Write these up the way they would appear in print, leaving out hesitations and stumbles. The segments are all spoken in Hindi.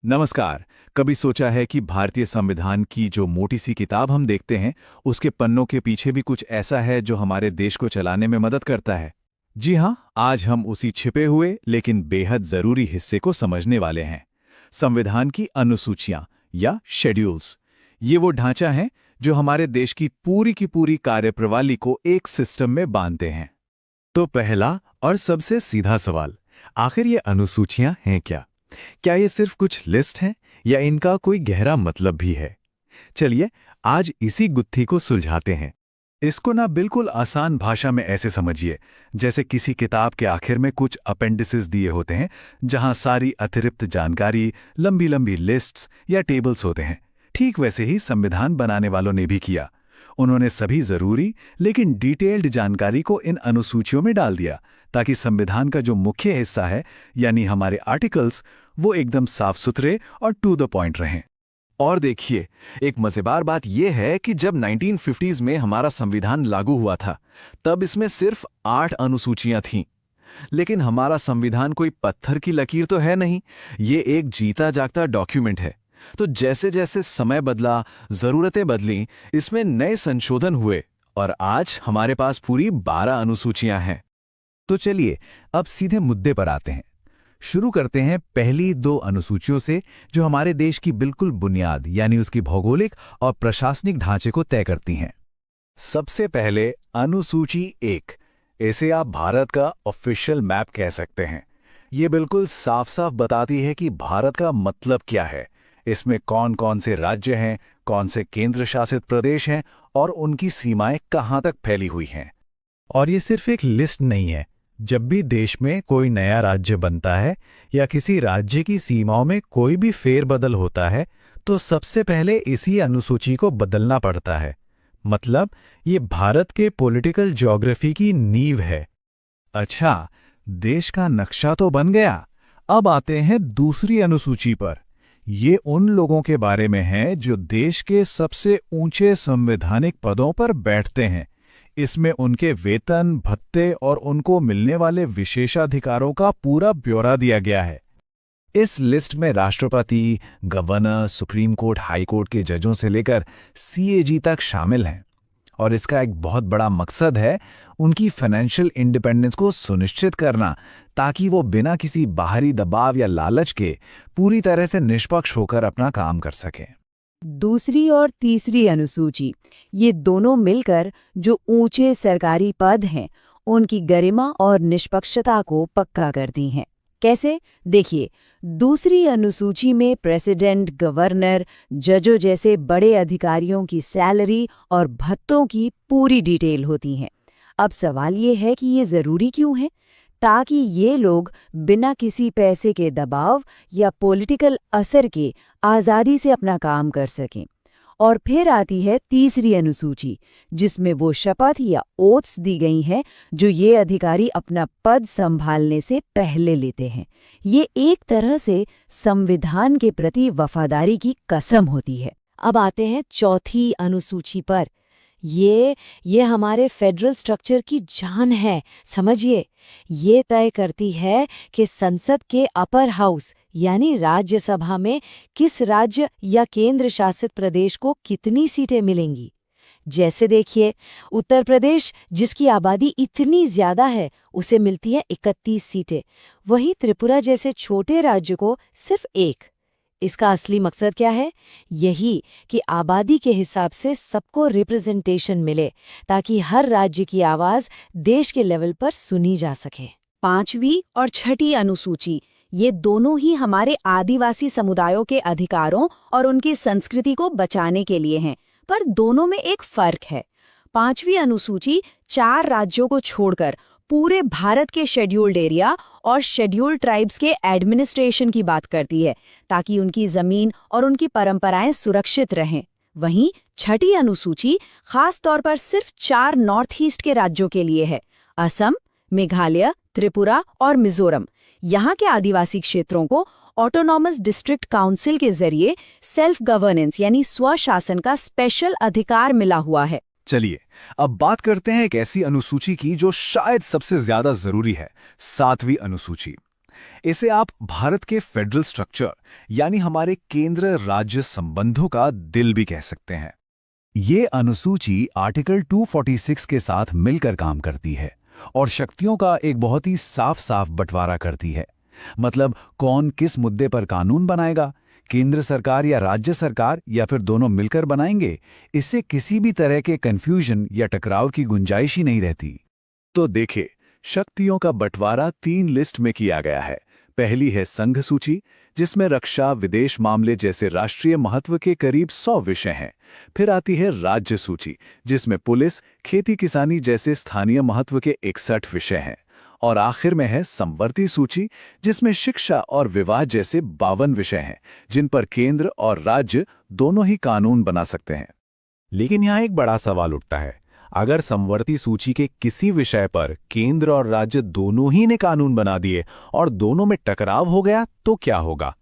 नमस्कार। कभी सोचा है कि भारतीय संविधान की जो मोटी सी किताब हम देखते हैं, उसके पन्नों के पीछे भी कुछ ऐसा है जो हमारे देश को चलाने में मदद करता है? जी हाँ, आज हम उसी छिपे हुए लेकिन बेहद जरूरी हिस्से को समझने वाले हैं। संविधान की अनुसूचियां या शेड्यूल्स। ये वो ढांचा है जो हमारे देश की पूरी कार्यप्रणाली को एक सिस्टम में बांधते हैं। तो पहला और सबसे सीधा सवाल, आखिर ये अनुसूचियां हैं क्या? क्या ये सिर्फ कुछ लिस्ट हैं या इनका कोई गहरा मतलब भी है? चलिए आज इसी गुत्थी को सुलझाते हैं। इसको ना बिल्कुल आसान भाषा में ऐसे समझिए, जैसे किसी किताब के आखिर में कुछ अपेंडिसेस दिए होते हैं, जहां सारी अतिरिक्त जानकारी, लंबी लंबी लिस्ट्स या टेबल्स होते हैं। ठीक वैसे ही संविधान बनाने वालों ने भी किया। उन्होंने सभी जरूरी लेकिन डिटेल्ड जानकारी को इन अनुसूचियों में डाल दिया, ताकि संविधान का जो मुख्य हिस्सा है, यानी हमारे आर्टिकल्स, वो एकदम साफ सुथरे और टू द पॉइंट रहें। और देखिए, एक मजेदार बात यह है कि जब 1950s में हमारा संविधान लागू हुआ था, तब इसमें सिर्फ 8 अनुसूचियां थीं। लेकिन हमारा संविधान कोई पत्थर की लकीर तो है नहीं, ये एक जीता जागता डॉक्यूमेंट है। तो जैसे जैसे समय बदला, जरूरतें बदलीं, इसमें नए संशोधन हुए और आज हमारे पास पूरी 12 अनुसूचियां हैं। तो चलिए अब सीधे मुद्दे पर आते हैं। शुरू करते हैं पहली 2 अनुसूचियों से, जो हमारे देश की बिल्कुल बुनियाद यानी उसकी भौगोलिक और प्रशासनिक ढांचे को तय करती हैं। सबसे पहले अनुसूची 1। इसे आप भारत का ऑफिशियल मैप कह सकते हैं। ये बिल्कुल साफ साफ बताती है कि भारत का मतलब क्या है। इसमें कौन कौन से राज्य हैं, कौन से केंद्र शासित प्रदेश हैं और उनकी सीमाएं कहां तक फैली हुई हैं। और ये सिर्फ एक लिस्ट नहीं है। जब भी देश में कोई नया राज्य बनता है या किसी राज्य की सीमाओं में कोई भी फेरबदल होता है, तो सबसे पहले इसी अनुसूची को बदलना पड़ता है। मतलब ये भारत के पॉलिटिकल ज्योग्राफी की नींव है। अच्छा, देश का नक्शा तो बन गया। अब आते हैं दूसरी अनुसूची पर। ये उन लोगों के बारे में है जो देश के सबसे ऊंचे संवैधानिक पदों पर बैठते हैं। इसमें उनके वेतन, भत्ते और उनको मिलने वाले विशेषाधिकारों का पूरा ब्यौरा दिया गया है। इस लिस्ट में राष्ट्रपति, governor, supreme court, high court के जजों से लेकर सीएजी तक शामिल हैं। और इसका एक बहुत बड़ा मकसद है उनकी फाइनेंशियल इंडिपेंडेंस को सुनिश्चित करना, ताकि वो बिना किसी बाहरी दबाव या लालच के पूरी तरह से निष्पक्ष होकर अपना काम कर सकें। दूसरी और तीसरी अनुसूची, ये दोनों मिलकर जो ऊंचे सरकारी पद हैं, उनकी गरिमा और निष्पक्षता को पक्का करती हैं। कैसे? देखिए, दूसरी अनुसूची में प्रेसिडेंट, गवर्नर, जजों जैसे बड़े अधिकारियों की सैलरी और भत्तों की पूरी डिटेल होती हैं। अब सवाल ये है कि ये ज़रूरी क्यों है? ताकि ये लोग बिना किसी पैसे के दबाव या पॉलिटिकल असर के आज़ादी से अपना काम कर सकें। और फिर आती है तीसरी अनुसूची, जिसमें वो शपथ या ओथ्स दी गई हैं जो ये अधिकारी अपना पद संभालने से पहले लेते हैं। ये एक तरह से संविधान के प्रति वफादारी की कसम होती है। अब आते हैं चौथी अनुसूची पर। ये हमारे फेडरल स्ट्रक्चर की जान है। समझिए, ये तय करती है कि संसद के अपर हाउस यानी राज्यसभा में किस राज्य या केंद्र शासित प्रदेश को कितनी सीटें मिलेंगी। जैसे देखिए, उत्तर प्रदेश, जिसकी आबादी इतनी ज्यादा है, उसे मिलती है 31 सीटें। वहीं त्रिपुरा जैसे छोटे राज्य को सिर्फ 1। इसका असली मकसद क्या है? यही कि आबादी के हिसाब से सबको रिप्रेजेंटेशन मिले, ताकि हर राज्य की आवाज देश के लेवल पर सुनी जा सके। पांचवी और छठी अनुसूची, ये दोनों ही हमारे आदिवासी समुदायों के अधिकारों और उनकी संस्कृति को बचाने के लिए हैं, पर दोनों में एक फर्क है। पांचवी अनुसूची 4 राज्यों को छोड़कर पूरे भारत के शेड्यूल्ड एरिया और शेड्यूल्ड ट्राइब्स के एडमिनिस्ट्रेशन की बात करती है, ताकि उनकी जमीन और उनकी परंपराएं सुरक्षित रहें। वहीं छठी अनुसूची खास तौर पर सिर्फ 4 नॉर्थ ईस्ट के राज्यों के लिए है: असम, मेघालय, त्रिपुरा और मिजोरम। यहाँ के आदिवासी क्षेत्रों को ऑटोनॉमस डिस्ट्रिक्ट काउंसिल के जरिए सेल्फ गवर्नेंस यानी स्वशासन का स्पेशल अधिकार मिला हुआ है। चलिए अब बात करते हैं एक ऐसी अनुसूची की जो शायद सबसे ज्यादा जरूरी है, 7वीं अनुसूची। इसे आप भारत के फेडरल स्ट्रक्चर यानी हमारे केंद्र राज्य संबंधों का दिल भी कह सकते हैं। ये अनुसूची आर्टिकल 246 के साथ मिलकर काम करती है और शक्तियों का एक बहुत ही साफ साफ बंटवारा करती है। मतलब कौन किस मुद्दे पर कानून बनाएगा, केंद्र सरकार या राज्य सरकार या फिर दोनों मिलकर बनाएंगे, इससे किसी भी तरह के कंफ्यूजन या टकराव की गुंजाइश ही नहीं रहती। तो देखिए, शक्तियों का बंटवारा 3 लिस्ट में किया गया है। पहली है संघ सूची, जिसमें रक्षा विदेश मामले जैसे राष्ट्रीय महत्व के करीब 100 विषय हैं। फिर आती है राज्य सूची, जिसमें पुलिस खेती किसानी जैसे स्थानीय महत्व के 61 विषय हैं। और आखिर में है समवर्ती सूची, जिसमें शिक्षा और विवाह जैसे 52 विषय हैं, जिन पर केंद्र और राज्य दोनों ही कानून बना सकते हैं। लेकिन यहाँ एक बड़ा सवाल उठता है, अगर समवर्ती सूची के किसी विषय पर केंद्र और राज्य दोनों ही ने कानून बना दिए और दोनों में टकराव हो गया तो क्या होगा?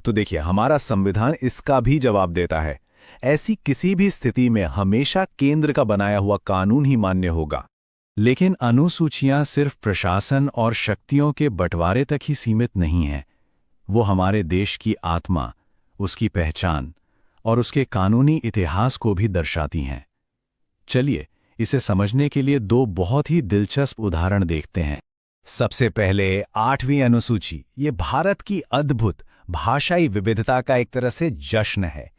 तो देखिए, हमारा संविधान इसका भी जवाब देता है। ऐसी किसी भी स्थिति में हमेशा केंद्र का बनाया हुआ कानून ही मान्य होगा। लेकिन अनुसूचियां सिर्फ प्रशासन और शक्तियों के बंटवारे तक ही सीमित नहीं हैं। वो हमारे देश की आत्मा, उसकी पहचान और उसके कानूनी इतिहास को भी दर्शाती हैं। चलिए, इसे समझने के लिए 2 बहुत ही दिलचस्प उदाहरण देखते हैं। सबसे पहले 8वीं अनुसूची। ये भारत की अद्भुत भाषाई विविधता का एक तरह से जश्न है।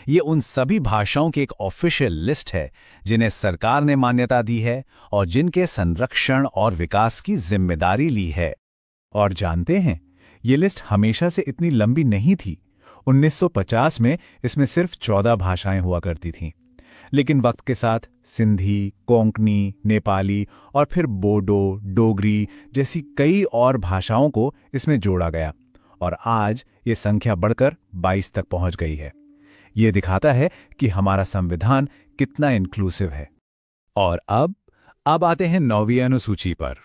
ये उन सभी भाषाओं की एक ऑफिशियल लिस्ट है जिन्हें सरकार ने मान्यता दी है और जिनके संरक्षण और विकास की जिम्मेदारी ली है। और जानते हैं, ये लिस्ट हमेशा से इतनी लंबी नहीं थी। 1950 में इसमें सिर्फ 14 भाषाएं हुआ करती थीं। लेकिन वक्त के साथ सिंधी, कोंकणी, नेपाली और फिर बोडो, डोगरी जैसी कई और भाषाओं को इसमें जोड़ा गया और आज ये संख्या बढ़कर 22 तक पहुंच गई है। ये दिखाता है कि हमारा संविधान कितना इंक्लूसिव है। और अब आते हैं 9वीं अनुसूची पर।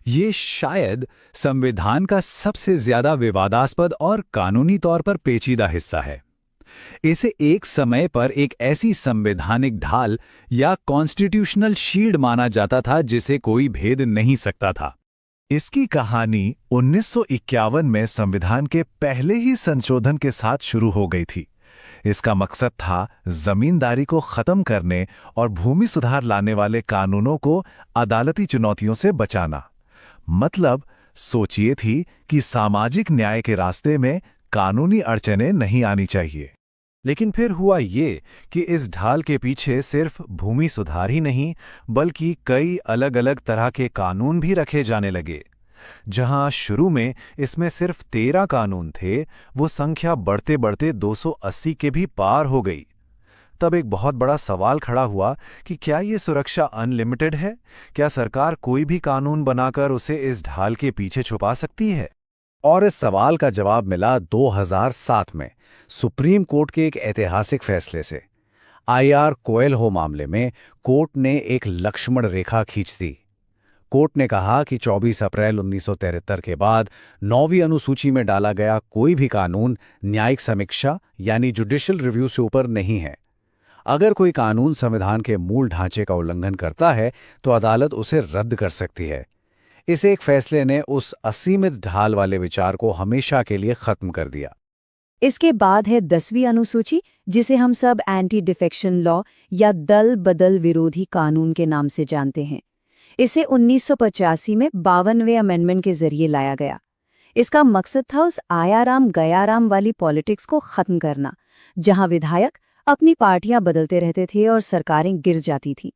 ये शायद संविधान का सबसे ज्यादा विवादास्पद और कानूनी तौर पर पेचीदा हिस्सा है। इसे एक समय पर एक ऐसी संवैधानिक ढाल या कॉन्स्टिट्यूशनल शील्ड माना जाता था जिसे कोई भेद नहीं सकता था। इसकी कहानी 1951 में संविधान के पहले ही संशोधन के साथ शुरू हो गई थी। इसका मकसद था जमींदारी को खत्म करने और भूमि सुधार लाने वाले कानूनों को अदालती चुनौतियों से बचाना। मतलब सोचिए थी कि सामाजिक न्याय के रास्ते में कानूनी अड़चनें नहीं आनी चाहिए। लेकिन फिर हुआ ये कि इस ढाल के पीछे सिर्फ भूमि सुधार ही नहीं बल्कि कई अलग अलग तरह के कानून भी रखे जाने लगे। जहां शुरू में इसमें सिर्फ 13 कानून थे, वो संख्या बढ़ते बढ़ते 280 के भी पार हो गई। तब एक बहुत बड़ा सवाल खड़ा हुआ कि क्या ये सुरक्षा अनलिमिटेड है? क्या सरकार कोई भी कानून बनाकर उसे इस ढाल के पीछे छुपा सकती है? और इस सवाल का जवाब मिला 2007 में सुप्रीम कोर्ट के एक ऐतिहासिक फैसले से। IR कोएल्हो मामले में कोर्ट ने एक लक्ष्मण रेखा खींच दी। कोर्ट ने कहा कि 24 अप्रैल 1973 के बाद 9वीं अनुसूची में डाला गया कोई भी कानून न्यायिक समीक्षा यानी जुडिशियल रिव्यू से ऊपर नहीं है। अगर कोई कानून संविधान के मूल ढांचे का उल्लंघन करता है तो अदालत उसे रद्द कर सकती है। इस एक फैसले ने उस असीमित ढाल वाले विचार को हमेशा के लिए खत्म कर दिया। इसके बाद है 10वीं अनुसूची, जिसे हम सब एंटी डिफेक्शन लॉ या दल बदल विरोधी कानून के नाम से जानते हैं। इसे 1985 में 52वें अमेंडमेंट के जरिए लाया गया। इसका मकसद था उस आयाराम गयाराम वाली पॉलिटिक्स को खत्म करना, जहां विधायक अपनी पार्टियां बदलते रहते थे और सरकारें गिर जाती थीं।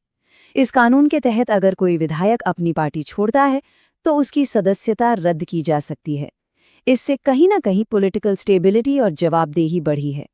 इस कानून के तहत अगर कोई विधायक अपनी पार्टी छोड़ता है तो उसकी सदस्यता रद्द की जा सकती है। इससे कहीं ना कहीं पॉलिटिकल स्टेबिलिटी और जवाबदेही बढ़ी है।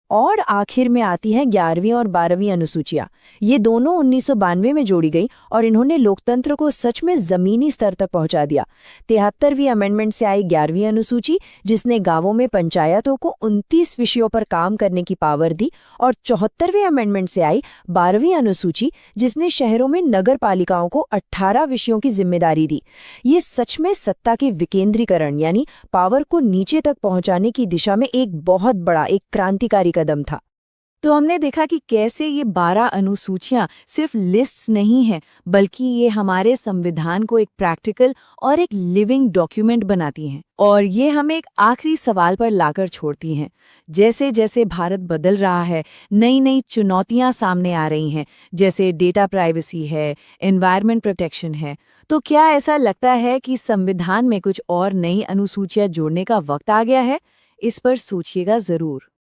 और आखिर में आती हैं 11वीं और 12वीं अनुसूचियां। ये दोनों 1992 में जोड़ी गई और इन्होंने लोकतंत्र को सच में जमीनी स्तर तक पहुंचा दिया। 73वीं अमेंडमेंट से आई 11वीं अनुसूची, जिसने गांवों में पंचायतों को 29 विषयों पर काम करने की पावर दी, और 74वें अमेंडमेंट से आई 12वीं अनुसूची, जिसने शहरों में नगर पालिकाओं को 18 विषयों की जिम्मेदारी दी। ये सच में सत्ता के विकेंद्रीकरण यानी पावर को नीचे तक पहुंचाने की दिशा में एक बहुत बड़ा, एक क्रांतिकारी कदम था। तो हमने देखा कि कैसे ये 12 अनुसूचियां सिर्फ लिस्ट्स नहीं हैं, बल्कि ये हमारे संविधान को एक प्रैक्टिकल और एक लिविंग डॉक्यूमेंट बनाती हैं। और ये हमें एक आखिरी सवाल पर लाकर छोड़ती हैं। जैसे जैसे भारत बदल रहा है, नई नई चुनौतियां सामने आ रही हैं, जैसे डेटा प्राइवेसी है, एनवायरनमेंट प्रोटेक्शन है। तो क्या ऐसा लगता है कि संविधान में कुछ और नई अनुसूचियां जोड़ने का वक्त आ गया है? इस पर सोचिएगा ज़रूर।